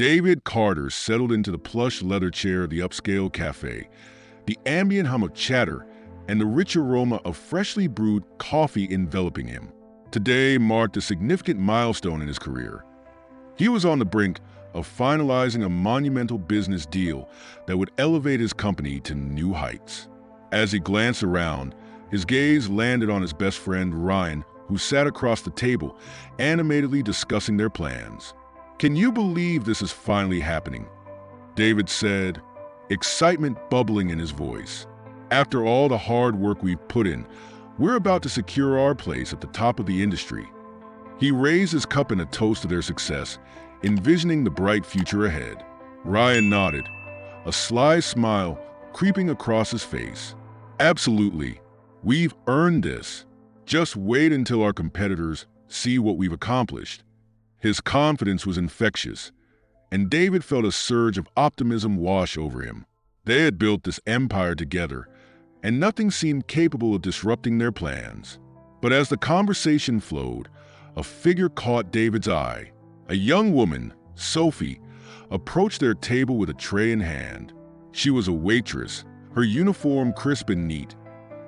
David Carter settled into the plush leather chair of the upscale cafe, the ambient hum of chatter and the rich aroma of freshly brewed coffee enveloping him. Today marked a significant milestone in his career. He was on the brink of finalizing a monumental business deal that would elevate his company to new heights. As he glanced around, his gaze landed on his best friend Ryan, who sat across the table, animatedly discussing their plans. "Can you believe this is finally happening?" David said, excitement bubbling in his voice. "After all the hard work we've put in, we're about to secure our place at the top of the industry." He raised his cup in a toast to their success, envisioning the bright future ahead. Ryan nodded, a sly smile creeping across his face. "Absolutely. We've earned this. Just wait until our competitors see what we've accomplished." His confidence was infectious, and David felt a surge of optimism wash over him. They had built this empire together, and nothing seemed capable of disrupting their plans. But as the conversation flowed, a figure caught David's eye. A young woman, Sophie, approached their table with a tray in hand. She was a waitress, her uniform crisp and neat,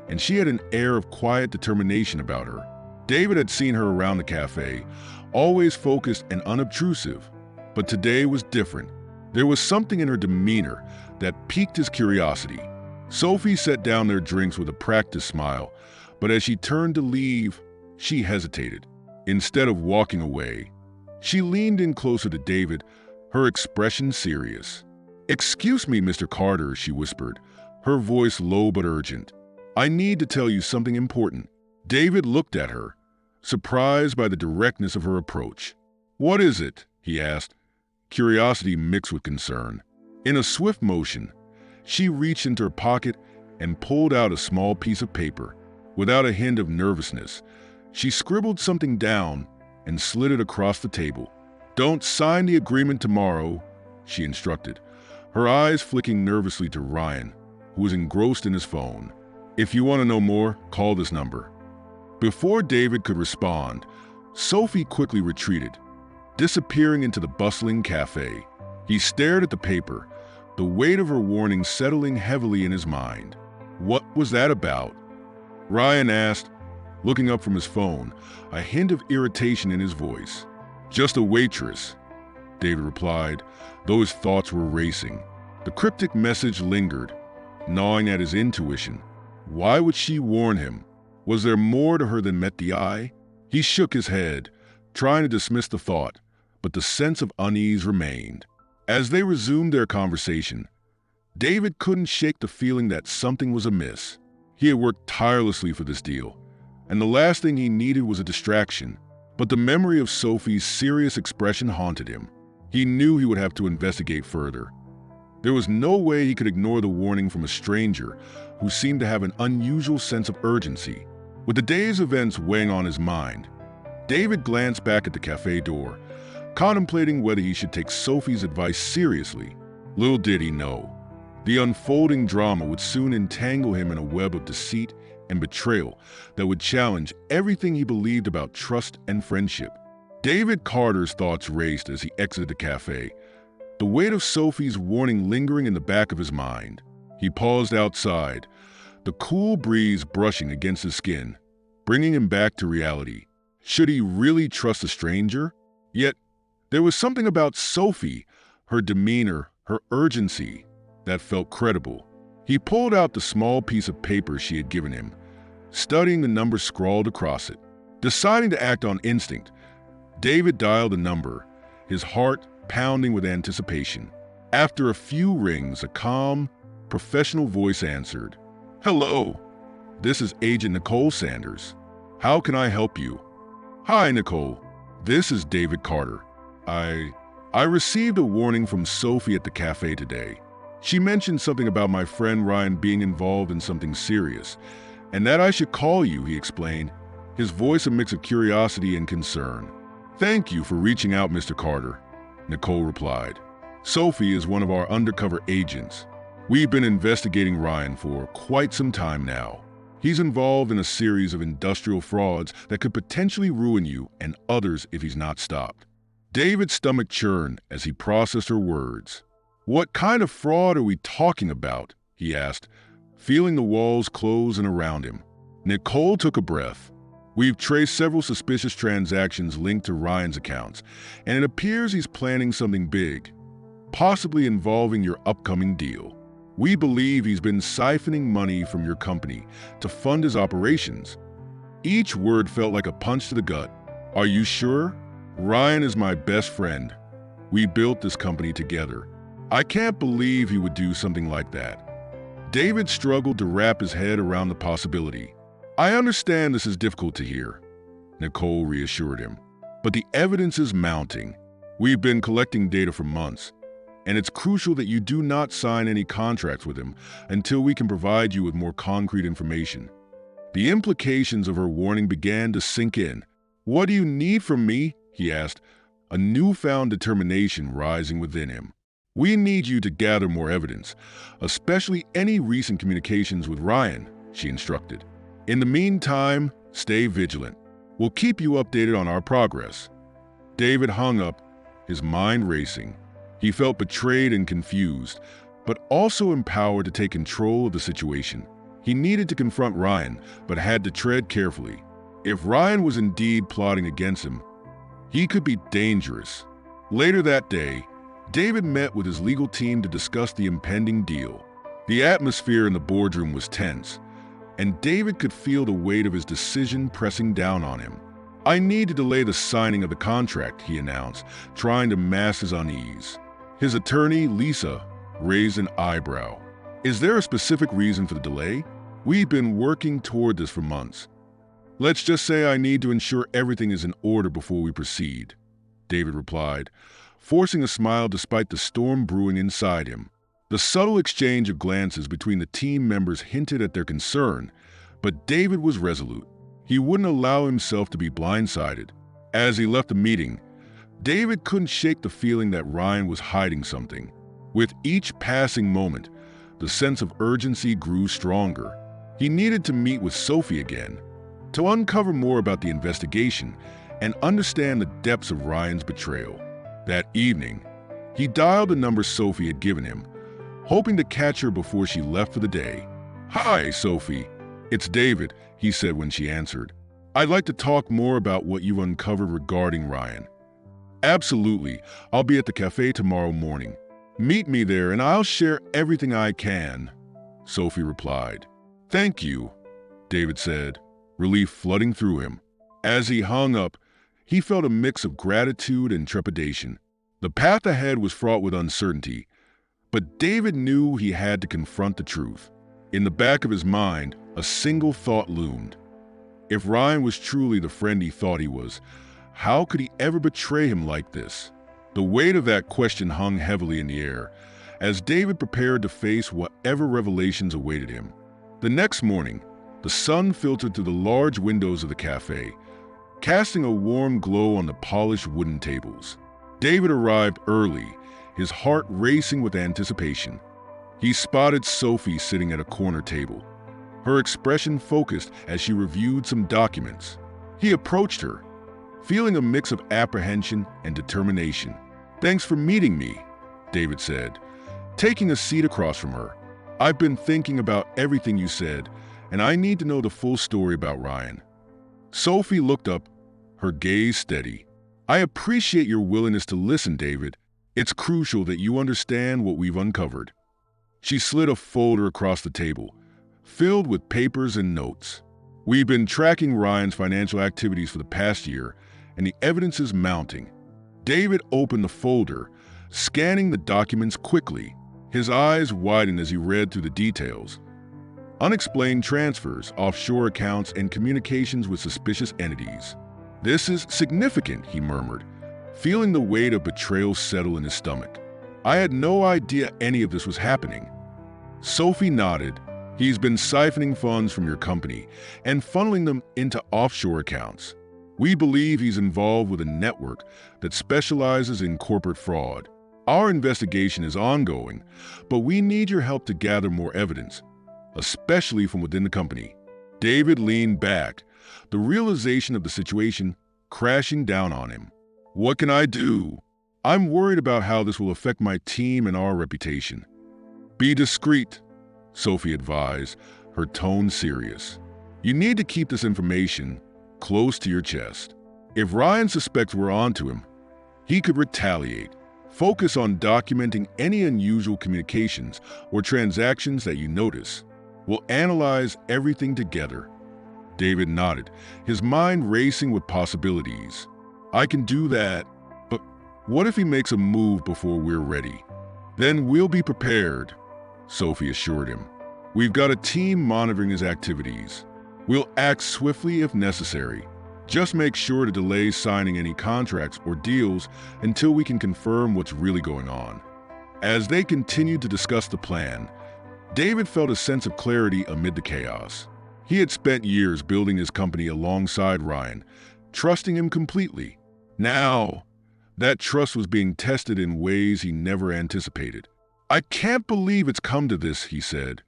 and she had an air of quiet determination about her. David had seen her around the cafe, always focused and unobtrusive, but today was different. There was something in her demeanor that piqued his curiosity. Sophie set down their drinks with a practiced smile, but as she turned to leave, she hesitated. Instead of walking away, she leaned in closer to David, her expression serious. "Excuse me, Mr. Carter," she whispered, her voice low but urgent. "I need to tell you something important." David looked at her, surprised by the directness of her approach. "What is it?" he asked, curiosity mixed with concern. In a swift motion, she reached into her pocket and pulled out a small piece of paper. Without a hint of nervousness, she scribbled something down and slid it across the table. "Don't sign the agreement tomorrow," she instructed, her eyes flicking nervously to Ryan, who was engrossed in his phone. "If you want to know more, call this number." Before David could respond, Sophie quickly retreated, disappearing into the bustling cafe. He stared at the paper, the weight of her warning settling heavily in his mind. "What was that about?" Ryan asked, looking up from his phone, a hint of irritation in his voice. "Just a waitress," David replied, though his thoughts were racing. The cryptic message lingered, gnawing at his intuition. Why would she warn him? Was there more to her than met the eye? He shook his head, trying to dismiss the thought, but the sense of unease remained. As they resumed their conversation, David couldn't shake the feeling that something was amiss. He had worked tirelessly for this deal, and the last thing he needed was a distraction. But the memory of Sophie's serious expression haunted him. He knew he would have to investigate further. There was no way he could ignore the warning from a stranger who seemed to have an unusual sense of urgency. With the day's events weighing on his mind, David glanced back at the cafe door, contemplating whether he should take Sophie's advice seriously. Little did he know, the unfolding drama would soon entangle him in a web of deceit and betrayal that would challenge everything he believed about trust and friendship. David Carter's thoughts raced as he exited the cafe, the weight of Sophie's warning lingering in the back of his mind. He paused outside, the cool breeze brushing against his skin, bringing him back to reality. Should he really trust a stranger? Yet, there was something about Sophie, her demeanor, her urgency, that felt credible. He pulled out the small piece of paper she had given him, studying the number scrawled across it. Deciding to act on instinct, David dialed the number, his heart pounding with anticipation. After a few rings, a calm, professional voice answered. "Hello, this is Agent Nicole Sanders. How can I help you?" "Hi, Nicole. This is David Carter. I received a warning from Sophie at the cafe today. She mentioned something about my friend Ryan being involved in something serious, and that I should call you," he explained, his voice a mix of curiosity and concern. "Thank you for reaching out, Mr. Carter," Nicole replied. "Sophie is one of our undercover agents. We've been investigating Ryan for quite some time now. He's involved in a series of industrial frauds that could potentially ruin you and others if he's not stopped." David's stomach churned as he processed her words. "What kind of fraud are we talking about?" he asked, feeling the walls close in around him. Nicole took a breath. "We've traced several suspicious transactions linked to Ryan's accounts, and it appears he's planning something big, possibly involving your upcoming deal. We believe he's been siphoning money from your company to fund his operations." Each word felt like a punch to the gut. "Are you sure? Ryan is my best friend. We built this company together. I can't believe he would do something like that." David struggled to wrap his head around the possibility. "I understand this is difficult to hear," Nicole reassured him, "but the evidence is mounting. We've been collecting data for months, and it's crucial that you do not sign any contracts with him until we can provide you with more concrete information." The implications of her warning began to sink in. "What do you need from me?" he asked, a newfound determination rising within him. "We need you to gather more evidence, especially any recent communications with Ryan," she instructed. "In the meantime, stay vigilant. We'll keep you updated on our progress." David hung up, his mind racing. He felt betrayed and confused, but also empowered to take control of the situation. He needed to confront Ryan, but had to tread carefully. If Ryan was indeed plotting against him, he could be dangerous. Later that day, David met with his legal team to discuss the impending deal. The atmosphere in the boardroom was tense, and David could feel the weight of his decision pressing down on him. "I need to delay the signing of the contract," he announced, trying to mask his unease. His attorney, Lisa, raised an eyebrow. "Is there a specific reason for the delay? We've been working toward this for months." "Let's just say I need to ensure everything is in order before we proceed," David replied, forcing a smile despite the storm brewing inside him. The subtle exchange of glances between the team members hinted at their concern, but David was resolute. He wouldn't allow himself to be blindsided. As he left the meeting, David couldn't shake the feeling that Ryan was hiding something. With each passing moment, the sense of urgency grew stronger. He needed to meet with Sophie again, to uncover more about the investigation and understand the depths of Ryan's betrayal. That evening, he dialed the number Sophie had given him, hoping to catch her before she left for the day. "Hi, Sophie. It's David," he said when she answered. "I'd like to talk more about what you've uncovered regarding Ryan." "Absolutely. I'll be at the cafe tomorrow morning. Meet me there and I'll share everything I can," Sophie replied. "Thank you," David said, relief flooding through him. As he hung up, he felt a mix of gratitude and trepidation. The path ahead was fraught with uncertainty, but David knew he had to confront the truth. In the back of his mind, a single thought loomed. If Ryan was truly the friend he thought he was, how could he ever betray him like this? The weight of that question hung heavily in the air as David prepared to face whatever revelations awaited him. The next morning, the sun filtered through the large windows of the cafe, casting a warm glow on the polished wooden tables. David arrived early, his heart racing with anticipation. He spotted Sophie sitting at a corner table, her expression focused as she reviewed some documents. He approached her, feeling a mix of apprehension and determination. "Thanks for meeting me," David said, taking a seat across from her. "I've been thinking about everything you said, and I need to know the full story about Ryan." Sophie looked up, her gaze steady. "I appreciate your willingness to listen, David. It's crucial that you understand what we've uncovered." She slid a folder across the table, filled with papers and notes. "We've been tracking Ryan's financial activities for the past year, and the evidence is mounting." David opened the folder, scanning the documents quickly. His eyes widened as he read through the details. Unexplained transfers, offshore accounts, and communications with suspicious entities. "This is significant," he murmured, feeling the weight of betrayal settle in his stomach. "I had no idea any of this was happening." Sophie nodded. "He's been siphoning funds from your company and funneling them into offshore accounts. We believe he's involved with a network that specializes in corporate fraud. Our investigation is ongoing, but we need your help to gather more evidence, especially from within the company." David leaned back, the realization of the situation crashing down on him. What can I do? I'm worried about how this will affect my team and our reputation. Be discreet, Sophie advised, her tone serious. You need to keep this information close to your chest. If Ryan suspects we're onto him, he could retaliate. Focus on documenting any unusual communications or transactions that you notice. We'll analyze everything together. David nodded, his mind racing with possibilities. I can do that, but what if he makes a move before we're ready? Then we'll be prepared, Sophie assured him. We've got a team monitoring his activities. We'll act swiftly if necessary. Just make sure to delay signing any contracts or deals until we can confirm what's really going on. As they continued to discuss the plan, David felt a sense of clarity amid the chaos. He had spent years building his company alongside Ryan, trusting him completely. Now, that trust was being tested in ways he never anticipated. I can't believe it's come to this, he said,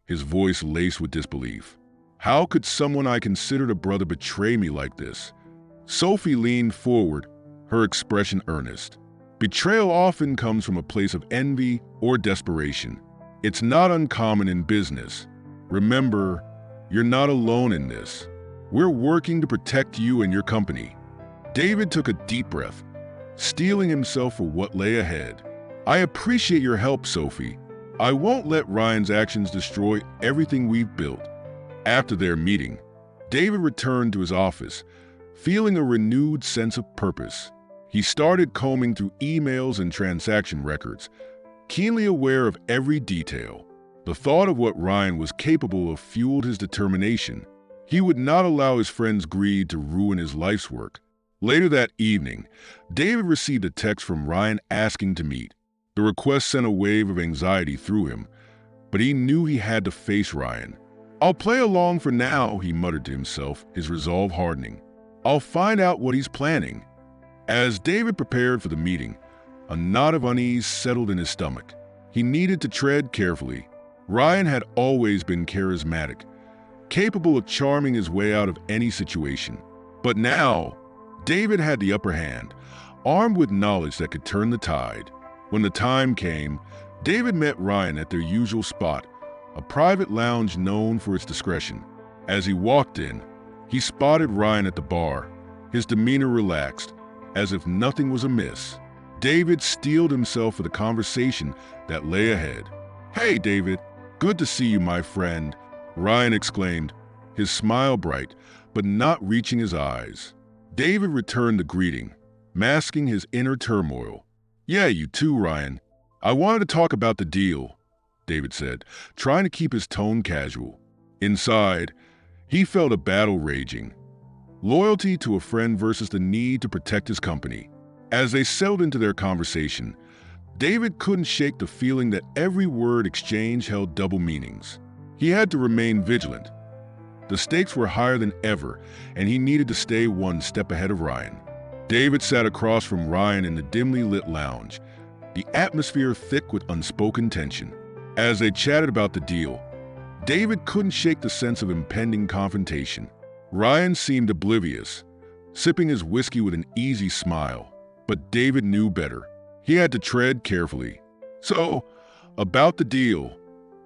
his voice laced with disbelief. How could someone I considered a brother betray me like this? Sophie leaned forward, her expression earnest. Betrayal often comes from a place of envy or desperation. It's not uncommon in business. Remember, you're not alone in this. We're working to protect you and your company. David took a deep breath, steeling himself for what lay ahead. I appreciate your help, Sophie. I won't let Ryan's actions destroy everything we've built. After their meeting, David returned to his office, feeling a renewed sense of purpose. He started combing through emails and transaction records, keenly aware of every detail. The thought of what Ryan was capable of fueled his determination. He would not allow his friend's greed to ruin his life's work. Later that evening, David received a text from Ryan asking to meet. The request sent a wave of anxiety through him, but he knew he had to face Ryan. I'll play along for now, he muttered to himself, his resolve hardening. I'll find out what he's planning. As David prepared for the meeting, a knot of unease settled in his stomach. He needed to tread carefully. Ryan had always been charismatic, capable of charming his way out of any situation. But now, David had the upper hand, armed with knowledge that could turn the tide. When the time came, David met Ryan at their usual spot, a private lounge known for its discretion. As he walked in, he spotted Ryan at the bar, his demeanor relaxed, as if nothing was amiss. David steeled himself for the conversation that lay ahead. Hey, David, good to see you, my friend, Ryan exclaimed, his smile bright, but not reaching his eyes. David returned the greeting, masking his inner turmoil. Yeah, you too, Ryan. I wanted to talk about the deal, David said, trying to keep his tone casual. Inside, he felt a battle raging. Loyalty to a friend versus the need to protect his company. As they settled into their conversation, David couldn't shake the feeling that every word exchanged held double meanings. He had to remain vigilant. The stakes were higher than ever, and he needed to stay one step ahead of Ryan. David sat across from Ryan in the dimly lit lounge, the atmosphere thick with unspoken tension. As they chatted about the deal, David couldn't shake the sense of impending confrontation. Ryan seemed oblivious, sipping his whiskey with an easy smile. But David knew better. He had to tread carefully. So, about the deal,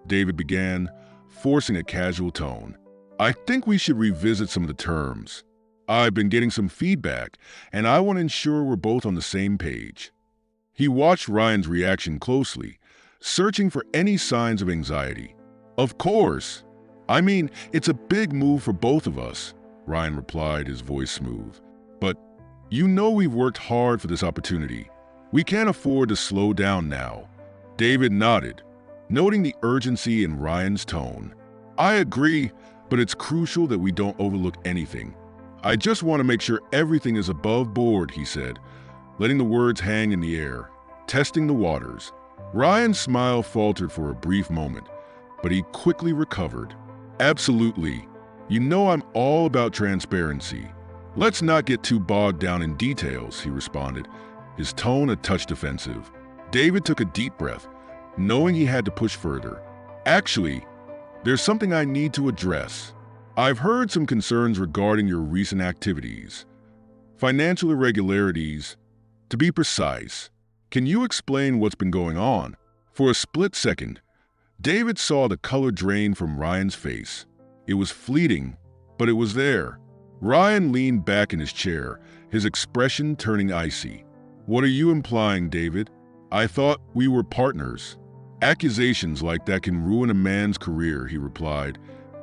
David began, forcing a casual tone. I think we should revisit some of the terms. I've been getting some feedback, and I want to ensure we're both on the same page. He watched Ryan's reaction closely, searching for any signs of anxiety. Of course. I mean, it's a big move for both of us, Ryan replied, his voice smooth. But you know we've worked hard for this opportunity. We can't afford to slow down now. David nodded, noting the urgency in Ryan's tone. I agree, but it's crucial that we don't overlook anything. I just want to make sure everything is above board, he said, letting the words hang in the air, testing the waters. Ryan's smile faltered for a brief moment, but he quickly recovered. Absolutely. You know I'm all about transparency. Let's not get too bogged down in details, he responded, his tone a touch defensive. David took a deep breath, knowing he had to push further. Actually, there's something I need to address. I've heard some concerns regarding your recent activities. Financial irregularities, To be precise, can you explain what's been going on? For a split second, David saw the color drain from Ryan's face. It was fleeting, but it was there. Ryan leaned back in his chair, his expression turning icy. What are you implying, David? I thought we were partners. Accusations like that can ruin a man's career, he replied,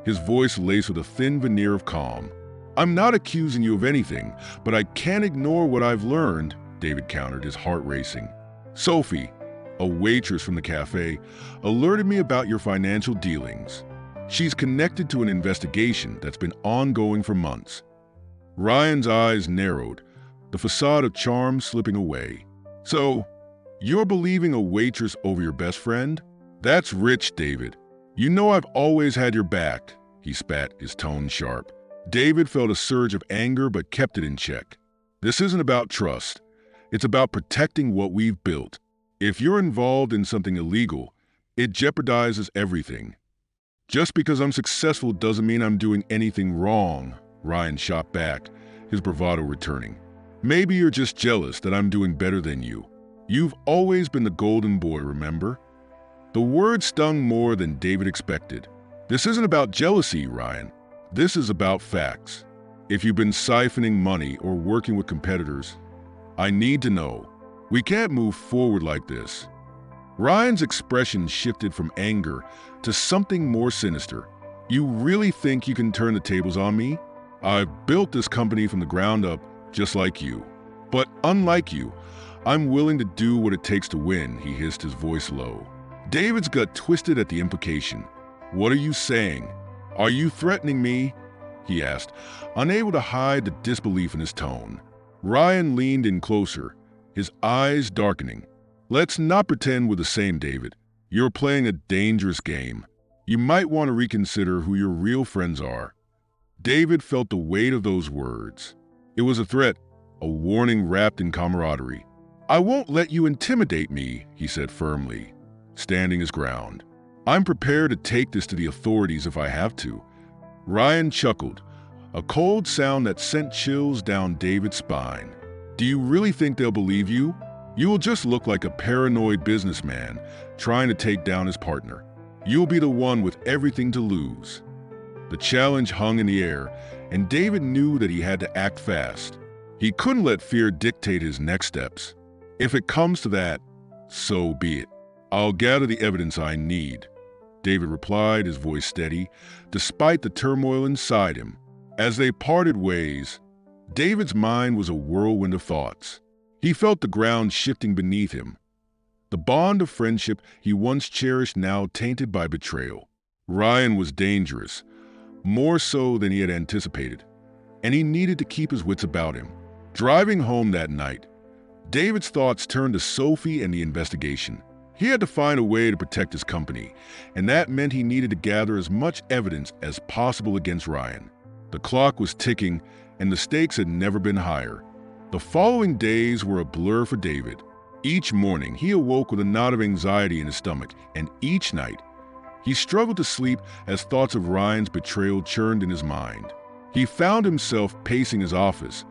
his voice laced with a thin veneer of calm. I'm not accusing you of anything, but I can't ignore what I've learned, David countered, his heart racing. Sophie, a waitress from the cafe, alerted me about your financial dealings. She's connected to an investigation that's been ongoing for months. Ryan's eyes narrowed, the facade of charm slipping away. So, you're believing a waitress over your best friend? That's rich, David. You know I've always had your back, he spat, his tone sharp. David felt a surge of anger but kept it in check. This isn't about trust. It's about protecting what we've built. If you're involved in something illegal, it jeopardizes everything. Just because I'm successful doesn't mean I'm doing anything wrong, Ryan shot back, his bravado returning. Maybe you're just jealous that I'm doing better than you. You've always been the golden boy, remember? The word stung more than David expected. This isn't about jealousy, Ryan. This is about facts. If you've been siphoning money or working with competitors, I need to know. We can't move forward like this. Ryan's expression shifted from anger to something more sinister. You really think you can turn the tables on me? I've built this company from the ground up, just like you. But unlike you, I'm willing to do what it takes to win, he hissed, his voice low. David's gut twisted at the implication. What are you saying? Are you threatening me? He asked, unable to hide the disbelief in his tone. Ryan leaned in closer, his eyes darkening. Let's not pretend we're the same, David. You're playing a dangerous game. You might want to reconsider who your real friends are. David felt the weight of those words. It was a threat, a warning wrapped in camaraderie. I won't let you intimidate me, he said firmly, standing his ground. I'm prepared to take this to the authorities if I have to. Ryan chuckled, a cold sound that sent chills down David's spine. Do you really think they'll believe you? You will just look like a paranoid businessman trying to take down his partner. You'll be the one with everything to lose. The challenge hung in the air, and David knew that he had to act fast. He couldn't let fear dictate his next steps. If it comes to that, so be it. I'll gather the evidence I need, David replied, his voice steady, despite the turmoil inside him. As they parted ways, David's mind was a whirlwind of thoughts. He felt the ground shifting beneath him. The bond of friendship he once cherished now tainted by betrayal. Ryan was dangerous, more so than he had anticipated, and he needed to keep his wits about him. Driving home that night, David's thoughts turned to Sophie and the investigation. He had to find a way to protect his company, and that meant he needed to gather as much evidence as possible against Ryan. The clock was ticking, and the stakes had never been higher. The following days were a blur for David. Each morning, he awoke with a knot of anxiety in his stomach, and each night, he struggled to sleep as thoughts of Ryan's betrayal churned in his mind. He found himself pacing his office,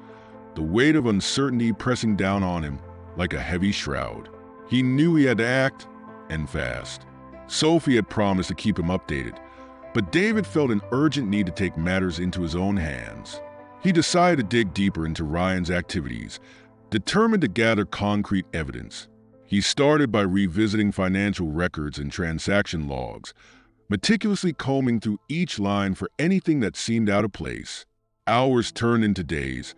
the weight of uncertainty pressing down on him like a heavy shroud. He knew he had to act, and fast. Sophie had promised to keep him updated, but David felt an urgent need to take matters into his own hands. He decided to dig deeper into Ryan's activities, determined to gather concrete evidence. He started by revisiting financial records and transaction logs, meticulously combing through each line for anything that seemed out of place. Hours turned into days,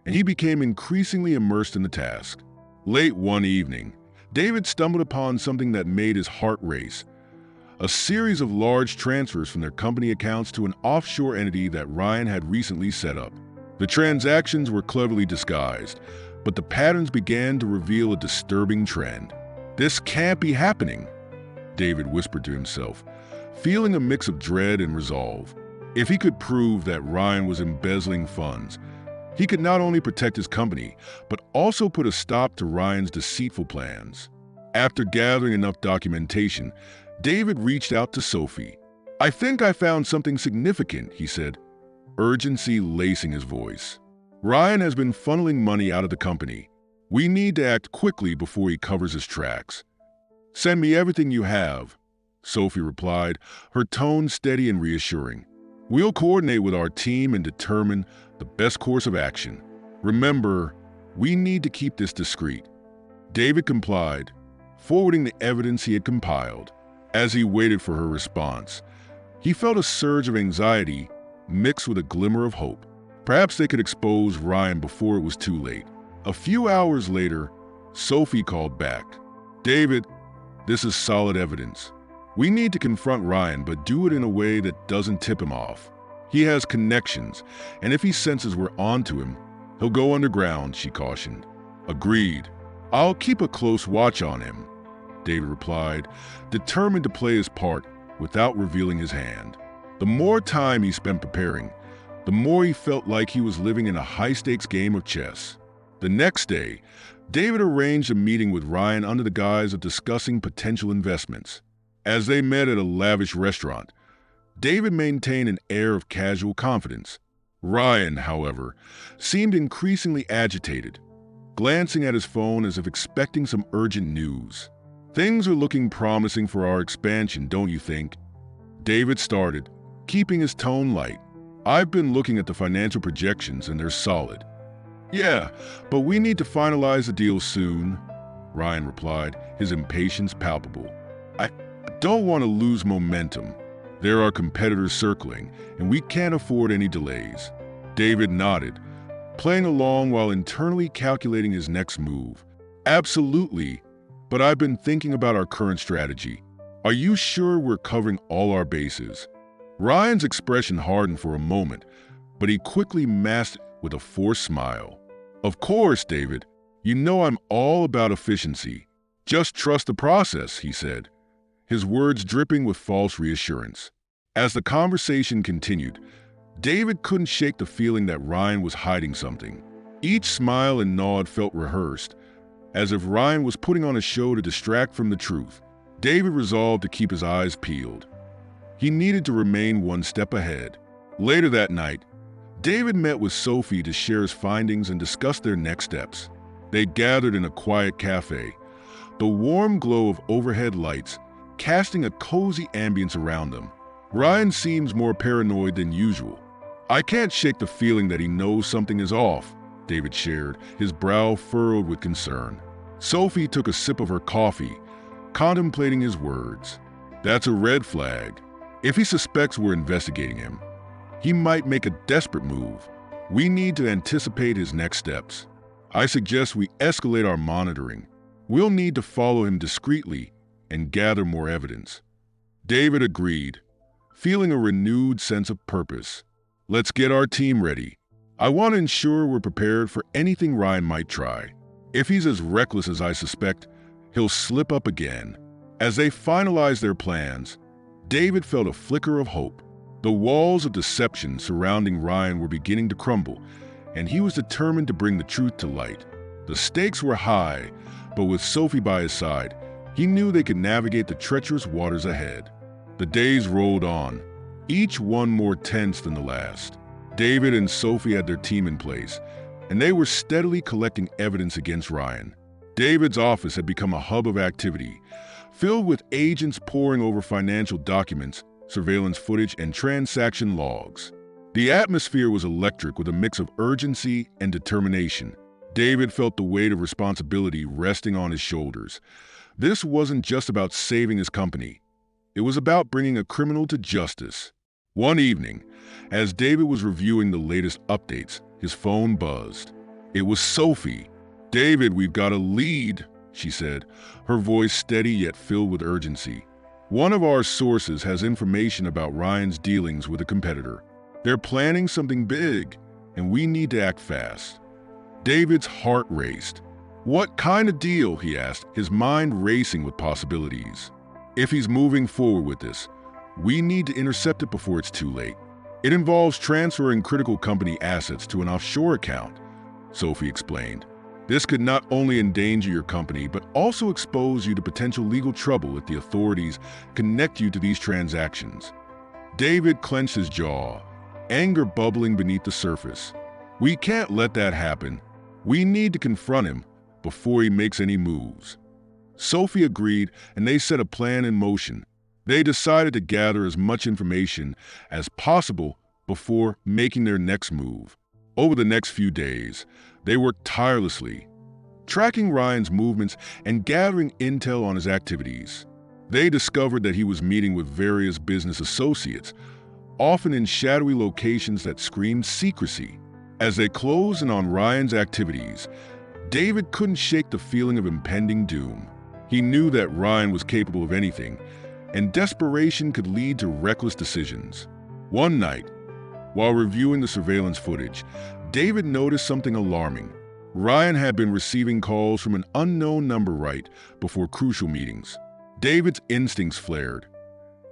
and he became increasingly immersed in the task. Late one evening, David stumbled upon something that made his heart race. A series of large transfers from their company accounts to an offshore entity that Ryan had recently set up. The transactions were cleverly disguised, but the patterns began to reveal a disturbing trend. This can't be happening, David whispered to himself, feeling a mix of dread and resolve. If he could prove that Ryan was embezzling funds, he could not only protect his company, but also put a stop to Ryan's deceitful plans. After gathering enough documentation, David reached out to Sophie. I think I found something significant, he said, urgency lacing his voice. Ryan has been funneling money out of the company, We need to act quickly before he covers his tracks. Send me everything you have, Sophie replied, her tone steady and reassuring. We'll coordinate with our team and determine the best course of action. Remember, we need to keep this discreet. David complied, forwarding the evidence he had compiled. As he waited for her response, he felt a surge of anxiety mixed with a glimmer of hope. Perhaps they could expose Ryan before it was too late. A few hours later, Sophie called back. David, this is solid evidence. We need to confront Ryan, but do it in a way that doesn't tip him off. He has connections, and if he senses we're onto him, he'll go underground, she cautioned. Agreed. I'll keep a close watch on him, David replied, determined to play his part without revealing his hand. The more time he spent preparing, the more he felt like he was living in a high-stakes game of chess. The next day, David arranged a meeting with Ryan under the guise of discussing potential investments. As they met at a lavish restaurant, David maintained an air of casual confidence. Ryan, however, seemed increasingly agitated, glancing at his phone as if expecting some urgent news. Things are looking promising for our expansion, don't you think? David started, keeping his tone light. I've been looking at the financial projections and they're solid. Yeah, but we need to finalize the deal soon, Ryan replied, his impatience palpable. I don't want to lose momentum. There are competitors circling, and we can't afford any delays. David nodded, playing along while internally calculating his next move. Absolutely, but I've been thinking about our current strategy. Are you sure we're covering all our bases? Ryan's expression hardened for a moment, but he quickly masked it with a forced smile. Of course, David. You know I'm all about efficiency. Just trust the process, he said, his words dripping with false reassurance. As the conversation continued, David couldn't shake the feeling that Ryan was hiding something. Each smile and nod felt rehearsed, as if Ryan was putting on a show to distract from the truth. David resolved to keep his eyes peeled. He needed to remain one step ahead. Later that night, David met with Sophie to share his findings and discuss their next steps. They gathered in a quiet cafe, the warm glow of overhead lights casting a cozy ambience around them. Ryan seems more paranoid than usual. I can't shake the feeling that he knows something is off, David shared, his brow furrowed with concern. Sophie took a sip of her coffee, contemplating his words. That's a red flag. If he suspects we're investigating him, he might make a desperate move. We need to anticipate his next steps. I suggest we escalate our monitoring. We'll need to follow him discreetly and gather more evidence. David agreed, feeling a renewed sense of purpose. Let's get our team ready. I want to ensure we're prepared for anything Ryan might try. If he's as reckless as I suspect, he'll slip up again. As they finalized their plans, David felt a flicker of hope. The walls of deception surrounding Ryan were beginning to crumble, and he was determined to bring the truth to light. The stakes were high, but with Sophie by his side, he knew they could navigate the treacherous waters ahead. The days rolled on, each one more tense than the last. David and Sophie had their team in place, and they were steadily collecting evidence against Ryan. David's office had become a hub of activity, filled with agents poring over financial documents, surveillance footage, and transaction logs. The atmosphere was electric with a mix of urgency and determination. David felt the weight of responsibility resting on his shoulders. This wasn't just about saving his company. It was about bringing a criminal to justice. One evening, as David was reviewing the latest updates, his phone buzzed. It was Sophie. David, we've got a lead, she said, her voice steady yet filled with urgency. One of our sources has information about Ryan's dealings with a competitor. They're planning something big, and we need to act fast. David's heart raced. What kind of deal, he asked, his mind racing with possibilities. If he's moving forward with this, we need to intercept it before it's too late. It involves transferring critical company assets to an offshore account, Sophie explained. This could not only endanger your company, but also expose you to potential legal trouble if the authorities connect you to these transactions. David clenched his jaw, anger bubbling beneath the surface. We can't let that happen. We need to confront him before he makes any moves. Sophie agreed, and they set a plan in motion. They decided to gather as much information as possible before making their next move. Over the next few days, they worked tirelessly, tracking Ryan's movements and gathering intel on his activities. They discovered that he was meeting with various business associates, often in shadowy locations that screamed secrecy. As they closed in on Ryan's activities, David couldn't shake the feeling of impending doom. He knew that Ryan was capable of anything, and desperation could lead to reckless decisions. One night, while reviewing the surveillance footage, David noticed something alarming. Ryan had been receiving calls from an unknown number right before crucial meetings. David's instincts flared.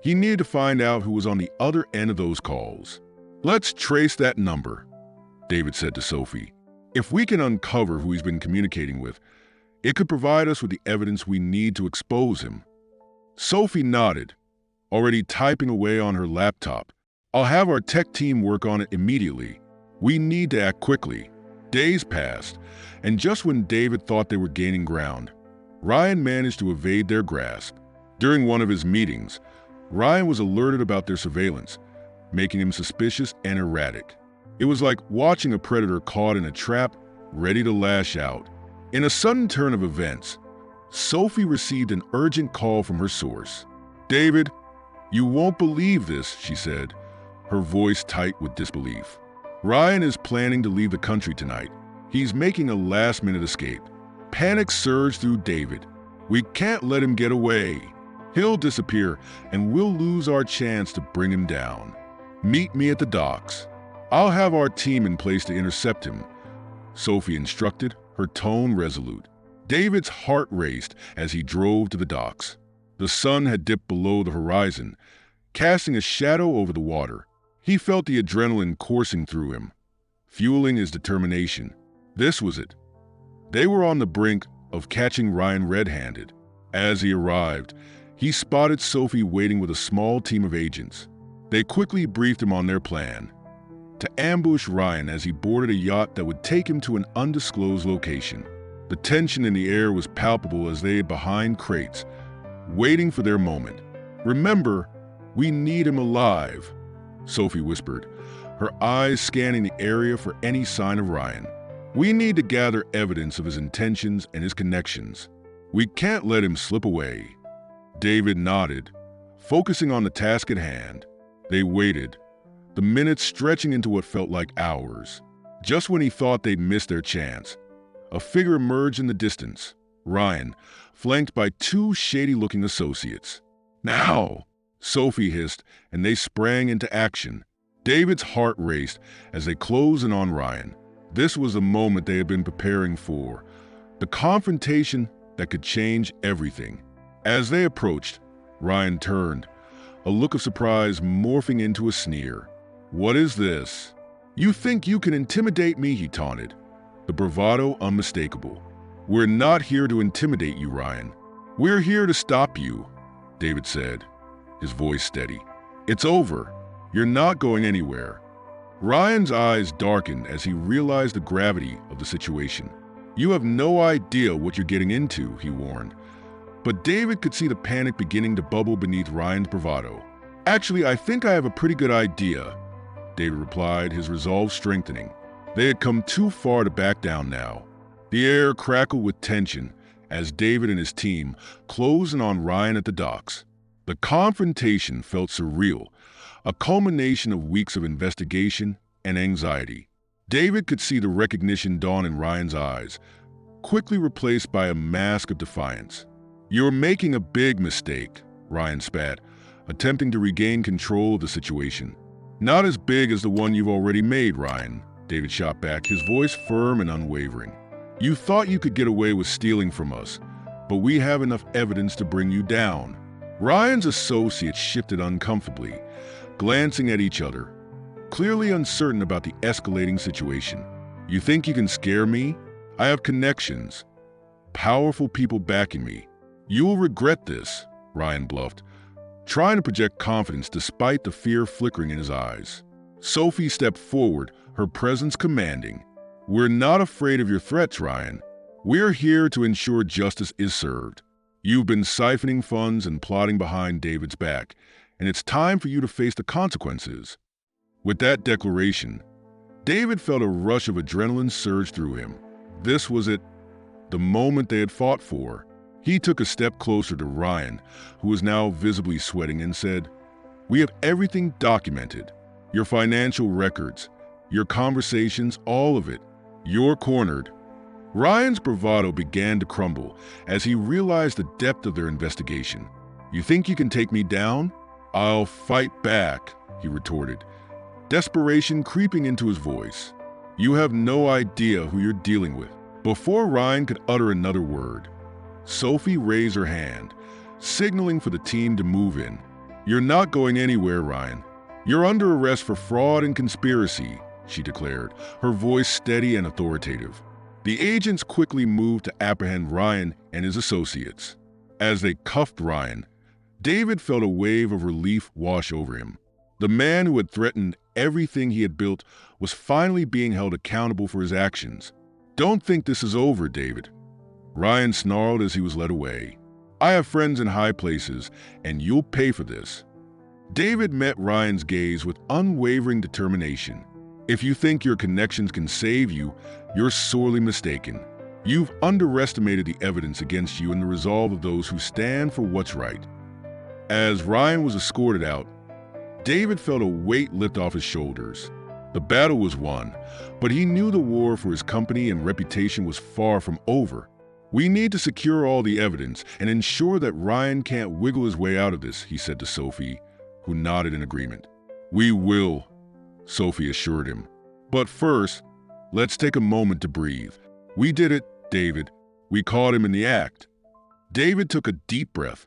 He needed to find out who was on the other end of those calls. "Let's trace that number," David said to Sophie. "If we can uncover who he's been communicating with, it could provide us with the evidence we need to expose him." Sophie nodded, already typing away on her laptop. "I'll have our tech team work on it immediately. We need to act quickly." Days passed, and just when David thought they were gaining ground, Ryan managed to evade their grasp. During one of his meetings, Ryan was alerted about their surveillance, making him suspicious and erratic. It was like watching a predator caught in a trap, ready to lash out. In a sudden turn of events, Sophie received an urgent call from her source. "David, you won't believe this," she said, her voice tight with disbelief. "Ryan is planning to leave the country tonight. He's making a last-minute escape." Panic surged through David. "We can't let him get away. He'll disappear, and we'll lose our chance to bring him down. Meet me at the docks. I'll have our team in place to intercept him," Sophie instructed, her tone resolute. David's heart raced as he drove to the docks. The sun had dipped below the horizon, casting a shadow over the water. He felt the adrenaline coursing through him, fueling his determination. This was it. They were on the brink of catching Ryan red-handed. As he arrived, he spotted Sophie waiting with a small team of agents. They quickly briefed him on their plan: to ambush Ryan as he boarded a yacht that would take him to an undisclosed location. The tension in the air was palpable as they behind crates, waiting for their moment. "Remember, we need him alive," Sophie whispered, her eyes scanning the area for any sign of Ryan. "We need to gather evidence of his intentions and his connections. We can't let him slip away." David nodded, focusing on the task at hand. They waited, the minutes stretching into what felt like hours. Just when he thought they'd missed their chance, a figure emerged in the distance: Ryan, flanked by two shady-looking associates. "Now!" Sophie hissed, and they sprang into action. David's heart raced as they closed in on Ryan. This was the moment they had been preparing for, the confrontation that could change everything. As they approached, Ryan turned, a look of surprise morphing into a sneer. "What is this? You think you can intimidate me?" he taunted, the bravado unmistakable. "We're not here to intimidate you, Ryan. We're here to stop you," David said, his voice steady. "It's over. You're not going anywhere." Ryan's eyes darkened as he realized the gravity of the situation. "You have no idea what you're getting into," he warned. But David could see the panic beginning to bubble beneath Ryan's bravado. "Actually, I think I have a pretty good idea," David replied, his resolve strengthening. They had come too far to back down now. The air crackled with tension as David and his team closed in on Ryan at the docks. The confrontation felt surreal, a culmination of weeks of investigation and anxiety. David could see the recognition dawn in Ryan's eyes, quickly replaced by a mask of defiance. "You're making a big mistake," Ryan spat, attempting to regain control of the situation. "Not as big as the one you've already made, Ryan," David shot back, his voice firm and unwavering. "You thought you could get away with stealing from us, but we have enough evidence to bring you down." Ryan's associates shifted uncomfortably, glancing at each other, clearly uncertain about the escalating situation. "You think you can scare me? I have connections, powerful people backing me. You will regret this," Ryan bluffed, trying to project confidence despite the fear flickering in his eyes. Sophie stepped forward, her presence commanding. "We're not afraid of your threats, Ryan. We're here to ensure justice is served. You've been siphoning funds and plotting behind David's back, and it's time for you to face the consequences." With that declaration, David felt a rush of adrenaline surge through him. This was it, the moment they had fought for. He took a step closer to Ryan, who was now visibly sweating, and said, "We have everything documented. Your financial records, your conversations, all of it. You're cornered." Ryan's bravado began to crumble as he realized the depth of their investigation. "You think you can take me down? I'll fight back," he retorted, desperation creeping into his voice. "You have no idea who you're dealing with." Before Ryan could utter another word, Sophie raised her hand, signaling for the team to move in. "You're not going anywhere, Ryan. You're under arrest for fraud and conspiracy," she declared, her voice steady and authoritative. The agents quickly moved to apprehend Ryan and his associates. As they cuffed Ryan, David felt a wave of relief wash over him. The man who had threatened everything he had built was finally being held accountable for his actions. "Don't think this is over, David," Ryan snarled as he was led away. "I have friends in high places, and you'll pay for this." David met Ryan's gaze with unwavering determination. "If you think your connections can save you, you're sorely mistaken. You've underestimated the evidence against you and the resolve of those who stand for what's right." As Ryan was escorted out, David felt a weight lift off his shoulders. The battle was won, but he knew the war for his company and reputation was far from over. "We need to secure all the evidence and ensure that Ryan can't wiggle his way out of this," he said to Sophie, who nodded in agreement. "We will," Sophie assured him. "But first, let's take a moment to breathe. We did it, David. We caught him in the act." David took a deep breath,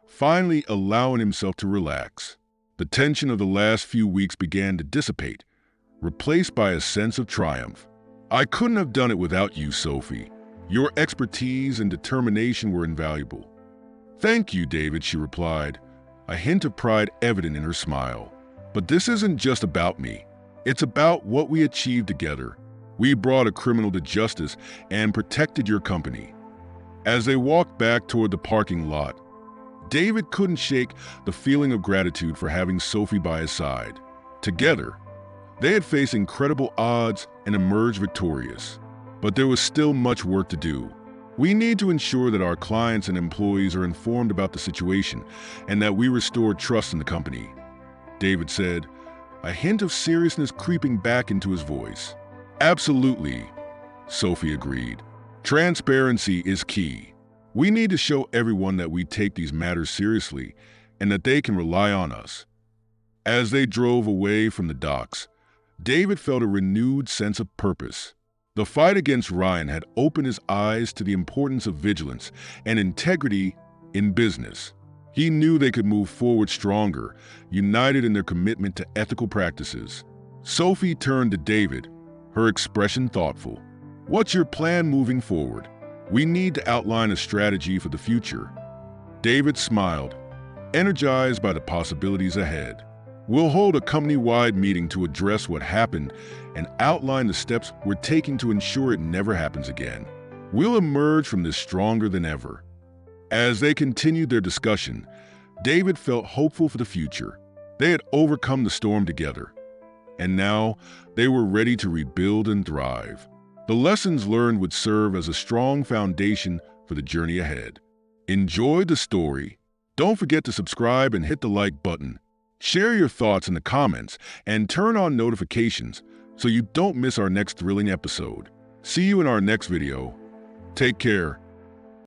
finally allowing himself to relax. The tension of the last few weeks began to dissipate, replaced by a sense of triumph. "I couldn't have done it without you, Sophie. Your expertise and determination were invaluable." "Thank you, David," she replied, a hint of pride evident in her smile. "But this isn't just about me. It's about what we achieved together. We brought a criminal to justice and protected your company." As they walked back toward the parking lot, David couldn't shake the feeling of gratitude for having Sophie by his side. Together, they had faced incredible odds and emerged victorious. But there was still much work to do. "We need to ensure that our clients and employees are informed about the situation and that we restore trust in the company," David said, a hint of seriousness creeping back into his voice. "Absolutely," Sophie agreed. "Transparency is key. We need to show everyone that we take these matters seriously and that they can rely on us." As they drove away from the docks, David felt a renewed sense of purpose. The fight against Ryan had opened his eyes to the importance of vigilance and integrity in business. He knew they could move forward stronger, united in their commitment to ethical practices. Sophie turned to David, her expression thoughtful. "What's your plan moving forward? We need to outline a strategy for the future." David smiled, energized by the possibilities ahead. "We'll hold a company-wide meeting to address what happened and outline the steps we're taking to ensure it never happens again. We'll emerge from this stronger than ever." As they continued their discussion, David felt hopeful for the future. They had overcome the storm together, and now they were ready to rebuild and thrive. The lessons learned would serve as a strong foundation for the journey ahead. Enjoyed the story? Don't forget to subscribe and hit the like button. Share your thoughts in the comments and turn on notifications so you don't miss our next thrilling episode. See you in our next video. Take care